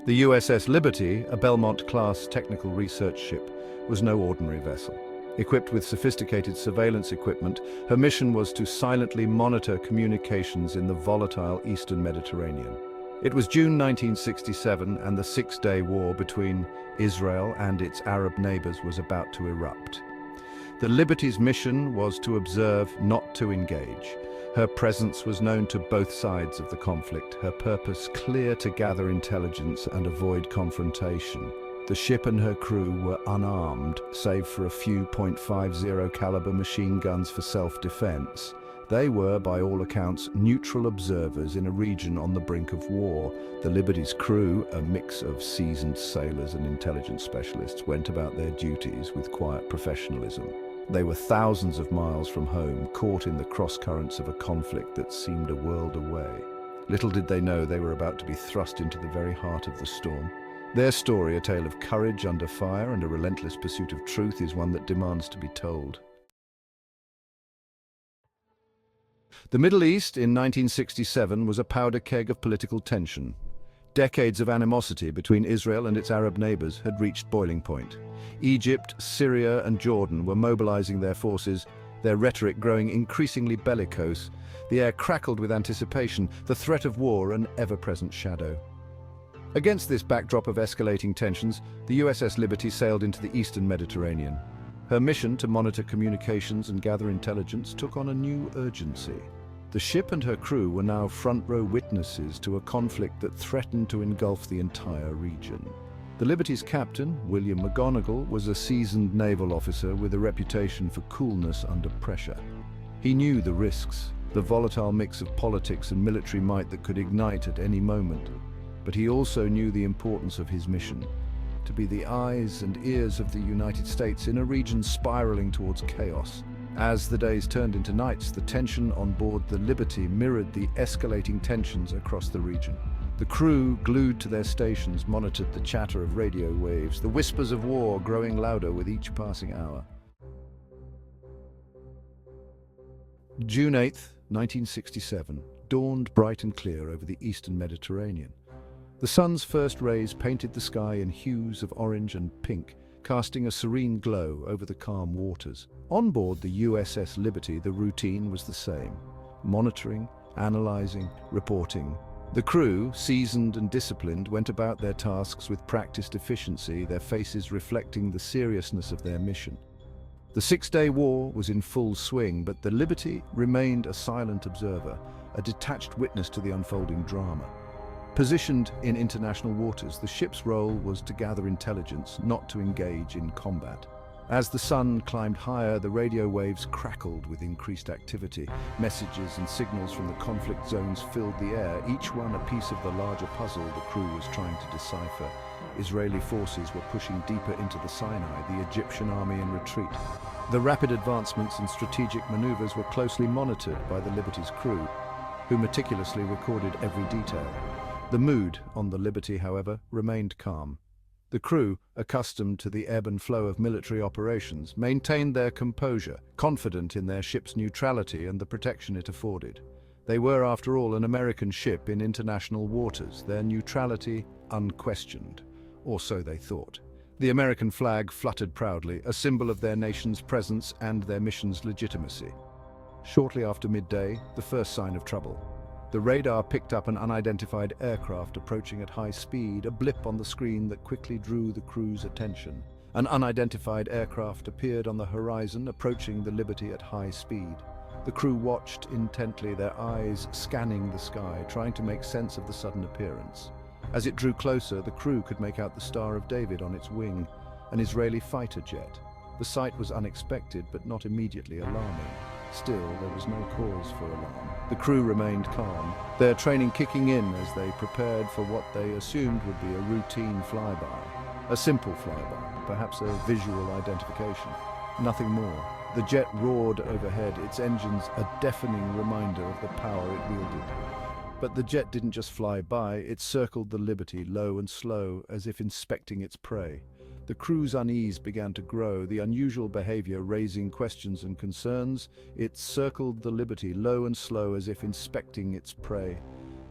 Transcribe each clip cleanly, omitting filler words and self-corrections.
The u.s.s. Liberty, a Belmont-class technical research ship, was no ordinary vessel. Equipped with sophisticated surveillance equipment, her mission was to silently monitor communications in the volatile Eastern Mediterranean. It was June 1967, and the Six-Day War between Israel and its Arab neighbors was about to erupt. The Liberty's mission was to observe, not to engage. Her presence was known to both sides of the conflict, her purpose clear: to gather intelligence and avoid confrontation. The ship and her crew were unarmed, save for a few .50 caliber machine guns for self-defense. They were, by all accounts, neutral observers in a region on the brink of war. The Liberty's crew, a mix of seasoned sailors and intelligence specialists, went about their duties with quiet professionalism. They were thousands of miles from home, caught in the cross-currents of a conflict that seemed a world away. Little did they know they were about to be thrust into the very heart of the storm. Their story, a tale of courage under fire and a relentless pursuit of truth, is one that demands to be told. The Middle East in 1967 was a powder keg of political tension. Decades of animosity between Israel and its Arab neighbors had reached boiling point. Egypt, Syria, and Jordan were mobilizing their forces, their rhetoric growing increasingly bellicose. The air crackled with anticipation, the threat of war an ever-present shadow. Against this backdrop of escalating tensions, the u.s.s. Liberty sailed into the Eastern Mediterranean. Her mission to monitor communications and gather intelligence took on a new urgency. The ship and her crew were now front-row witnesses to a conflict that threatened to engulf the entire region. The Liberty's captain, William McGonigal, was a seasoned naval officer with a reputation for coolness under pressure. He knew the risks, the volatile mix of politics and military might that could ignite at any moment. But he also knew the importance of his mission: to be the eyes and ears of the United States in a region spiraling towards chaos. As the days turned into nights, the tension on board the Liberty mirrored the escalating tensions across the region. The crew, glued to their stations, monitored the chatter of radio waves, the whispers of war growing louder with each passing hour. June 8, 1967, dawned bright and clear over the Eastern Mediterranean. The sun's first rays painted the sky in hues of orange and pink, casting a serene glow over the calm waters. On board the u.s.s. Liberty, the routine was the same: monitoring, analyzing, reporting. The crew, seasoned and disciplined, went about their tasks with practiced efficiency, their faces reflecting the seriousness of their mission. The Six-Day War was in full swing, but the Liberty remained a silent observer, a detached witness to the unfolding drama. Positioned in international waters, the ship's role was to gather intelligence, not to engage in combat. As the sun climbed higher, the radio waves crackled with increased activity. Messages and signals from the conflict zones filled the air, each one a piece of the larger puzzle the crew was trying to decipher. Israeli forces were pushing deeper into the Sinai, the Egyptian army in retreat. The rapid advancements and strategic maneuvers were closely monitored by the Liberty's crew, who meticulously recorded every detail. The mood on the Liberty, however, remained calm. The crew, accustomed to the ebb and flow of military operations, maintained their composure, confident in their ship's neutrality and the protection it afforded. They were, after all, an American ship in international waters, their neutrality unquestioned, or so they thought. The American flag fluttered proudly, a symbol of their nation's presence and their mission's legitimacy. Shortly after midday, the first sign of trouble. The radar picked up an unidentified aircraft approaching at high speed, a blip on the screen that quickly drew the crew's attention. An unidentified aircraft appeared on the horizon, approaching the Liberty at high speed. The crew watched intently, their eyes scanning the sky, trying to make sense of the sudden appearance. As it drew closer, the crew could make out the Star of David on its wing, an Israeli fighter jet. The sight was unexpected, but not immediately alarming. Still, there was no cause for alarm. The crew remained calm, their training kicking in as they prepared for what they assumed would be a routine flyby. A simple flyby, perhaps a visual identification. Nothing more. The jet roared overhead, its engines a deafening reminder of the power it wielded. But the jet didn't just fly by, it circled the Liberty low and slow, as if inspecting its prey. The crew's unease began to grow, the unusual behavior raising questions and concerns. It circled the Liberty low and slow, as if inspecting its prey.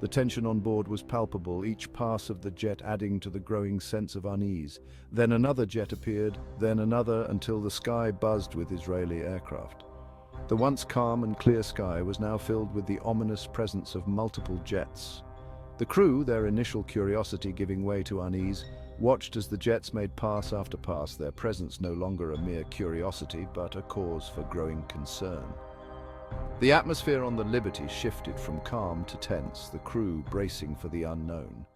The tension on board was palpable, each pass of the jet adding to the growing sense of unease. Then another jet appeared, then another, until the sky buzzed with Israeli aircraft. The once calm and clear sky was now filled with the ominous presence of multiple jets. The crew, their initial curiosity giving way to unease, watched as the jets made pass after pass, their presence no longer a mere curiosity but a cause for growing concern. The atmosphere on the Liberty shifted from calm to tense, the crew bracing for the unknown.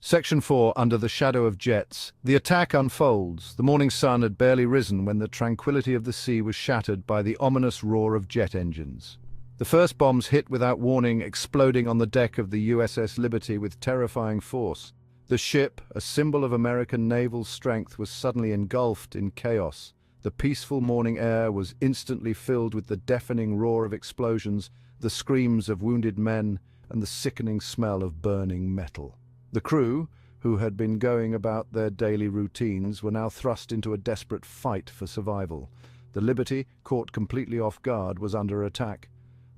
Section 4. Under the shadow of jets. The attack unfolds. The morning sun had barely risen when the tranquility of the sea was shattered by the ominous roar of jet engines. The first bombs hit without warning, exploding on the deck of the u.s.s. Liberty with terrifying force. The ship, a symbol of American naval strength, was suddenly engulfed in chaos. The peaceful morning air was instantly filled with the deafening roar of explosions, the screams of wounded men, and the sickening smell of burning metal. The crew, who had been going about their daily routines, were now thrust into a desperate fight for survival. The Liberty, caught completely off guard, was under attack.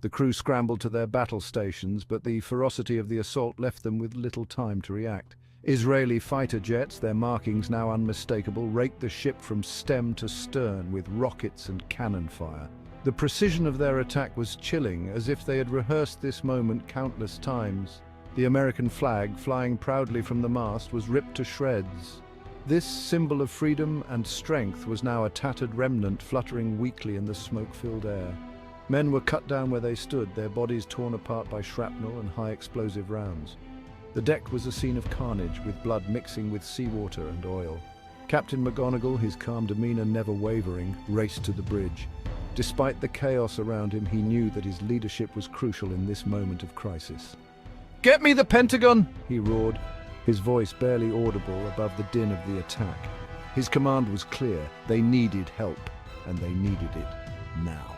The crew scrambled to their battle stations, but the ferocity of the assault left them with little time to react. Israeli fighter jets, their markings now unmistakable, raked the ship from stem to stern with rockets and cannon fire. The precision of their attack was chilling, as if they had rehearsed this moment countless times. The American flag, flying proudly from the mast, was ripped to shreds. This symbol of freedom and strength was now a tattered remnant fluttering weakly in the smoke-filled air. Men were cut down where they stood, their bodies torn apart by shrapnel and high-explosive rounds. The deck was a scene of carnage, with blood mixing with seawater and oil. Captain McGonagall, his calm demeanor never wavering, raced to the bridge. Despite the chaos around him, he knew that his leadership was crucial in this moment of crisis. "Get me the Pentagon!" he roared, his voice barely audible above the din of the attack. His command was clear. They needed help, and they needed it now.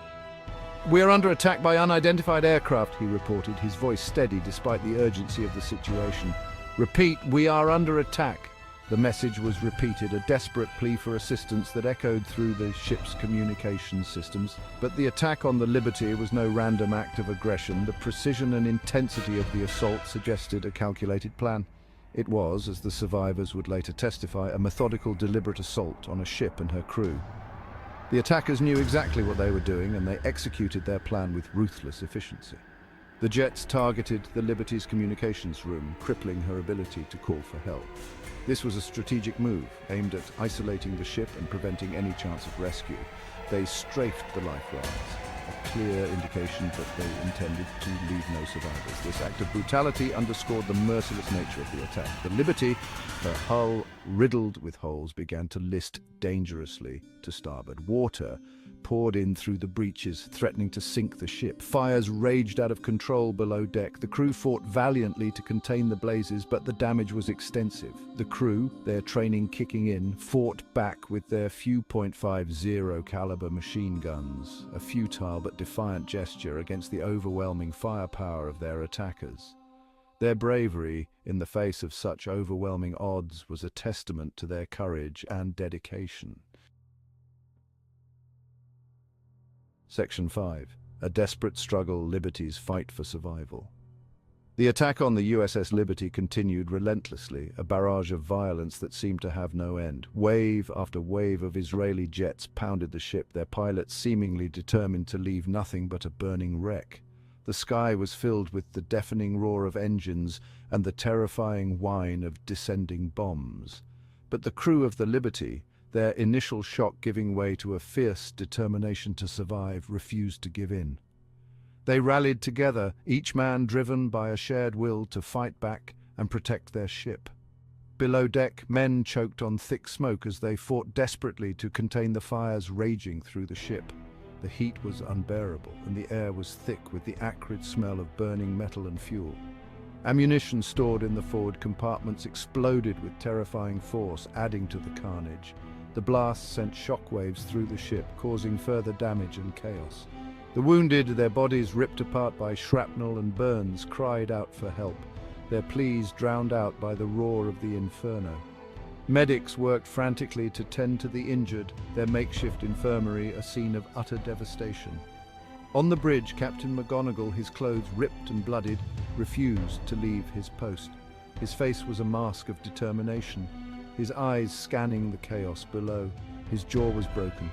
"We are under attack by unidentified aircraft," he reported, his voice steady despite the urgency of the situation. "Repeat, we are under attack." The message was repeated, a desperate plea for assistance that echoed through the ship's communications systems. But the attack on the Liberty was no random act of aggression. The precision and intensity of the assault suggested a calculated plan. It was, as the survivors would later testify, a methodical, deliberate assault on a ship and her crew. The attackers knew exactly what they were doing, and they executed their plan with ruthless efficiency. The jets targeted the Liberty's communications room, crippling her ability to call for help. This was a strategic move, aimed at isolating the ship and preventing any chance of rescue. They strafed the life rafts, a clear indication that they intended to leave no survivors. This act of brutality underscored the merciless nature of the attack. The Liberty, her hull riddled with holes, began to list dangerously to starboard. Water poured in through the breaches, threatening to sink the ship. Fires raged out of control below deck. The crew fought valiantly to contain the blazes, but the damage was extensive. The crew, their training kicking in, fought back with their few .50 caliber machine guns, a futile but defiant gesture against the overwhelming firepower of their attackers. Their bravery, in the face of such overwhelming odds, was a testament to their courage and dedication. Section 5. A desperate struggle, Liberty's fight for survival. The attack on the u.s.s. Liberty continued relentlessly, a barrage of violence that seemed to have no end. Wave after wave of Israeli jets pounded the ship, their pilots seemingly determined to leave nothing but a burning wreck. The sky was filled with the deafening roar of engines and the terrifying whine of descending bombs. But the crew of the Liberty, their initial shock giving way to a fierce determination to survive, refused to give in. They rallied together, each man driven by a shared will to fight back and protect their ship. Below deck, men choked on thick smoke as they fought desperately to contain the fires raging through the ship. The heat was unbearable, and the air was thick with the acrid smell of burning metal and fuel. Ammunition stored in the forward compartments exploded with terrifying force, adding to the carnage. The blasts sent shockwaves through the ship, causing further damage and chaos. The wounded, their bodies ripped apart by shrapnel and burns, cried out for help, their pleas drowned out by the roar of the inferno. Medics worked frantically to tend to the injured, their makeshift infirmary a scene of utter devastation. On the bridge, Captain McGonagall, his clothes ripped and bloodied, refused to leave his post. His face was a mask of determination, his eyes scanning the chaos below. His jaw was broken,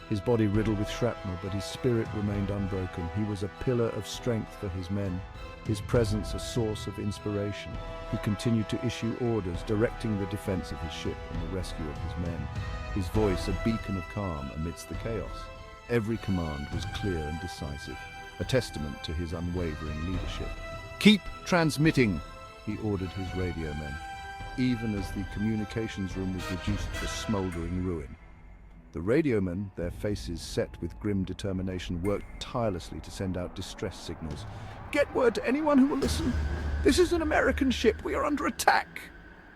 his body riddled with shrapnel, but his spirit remained unbroken. He was a pillar of strength for his men, his presence a source of inspiration. He continued to issue orders, directing the defense of his ship and the rescue of his men, his voice a beacon of calm amidst the chaos. Every command was clear and decisive, a testament to his unwavering leadership. "Keep transmitting," he ordered his radio men, even as the communications room was reduced to smouldering ruin. The radiomen, their faces set with grim determination, worked tirelessly to send out distress signals. "Get word to anyone who will listen. This is an American ship. We are under attack."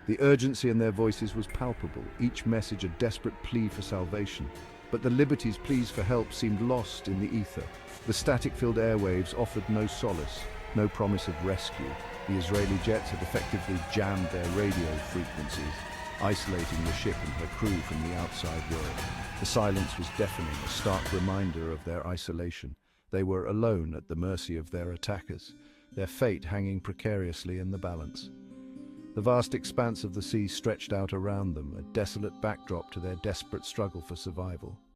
The urgency in their voices was palpable, each message a desperate plea for salvation. But the Liberty's pleas for help seemed lost in the ether. The static-filled airwaves offered no solace, no promise of rescue. The Israeli jets had effectively jammed their radio frequencies, isolating the ship and her crew from the outside world. The silence was deafening, a stark reminder of their isolation. They were alone at the mercy of their attackers, their fate hanging precariously in the balance. The vast expanse of the sea stretched out around them, a desolate backdrop to their desperate struggle for survival.